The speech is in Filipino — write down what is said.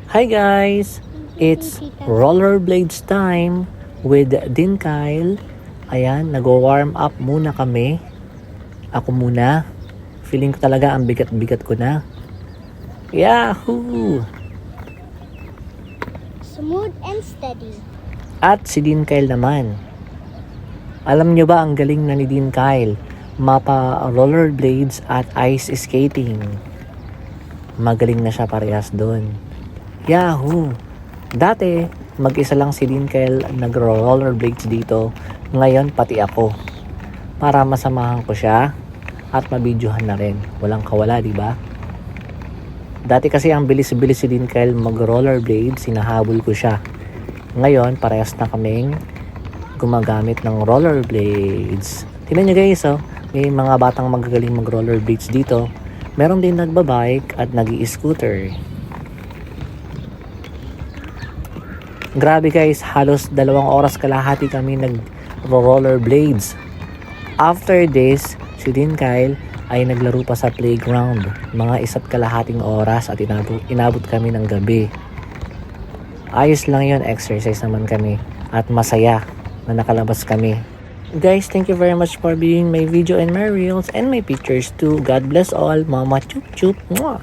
Hi guys! It's rollerblades time with Din Kyle. Ayan, nag-warm up muna kami. Ako muna. Feeling ko talaga ang bigat-bigat ko na. Yahoo! Smooth and steady. At si Din Kyle naman. Alam nyo ba ang galing na ni Din Kyle? Mapa rollerblades at ice skating. Magaling na siya parehas doon. Yahoo! Dati, mag-isa lang si Din Kyle nag-rollerblades dito. Ngayon, pati ako. Para masamahan ko siya at mabidyohan na rin. Walang kawala, di ba? Dati kasi ang bilis-bilis si Din Kyle mag-rollerblades, sinahabol ko siya. Ngayon, parehas na kaming gumagamit ng rollerblades. Tingnan nyo guys, oh. May mga batang magagaling mag-rollerblades dito. Meron din nagbabike at nag-i-scooter. Grabe guys, halos 2 oras kalahati kami nag-rollerblades. After this, si Din Kyle ay naglaro pa sa playground. Mga 1.5 oras at inabot kami ng gabi. Ayos lang yun, exercise naman kami. At masaya na nakalabas kami. Guys, thank you very much for viewing my video and my reels and my pictures too. God bless all. Mama chup chup. Mwah!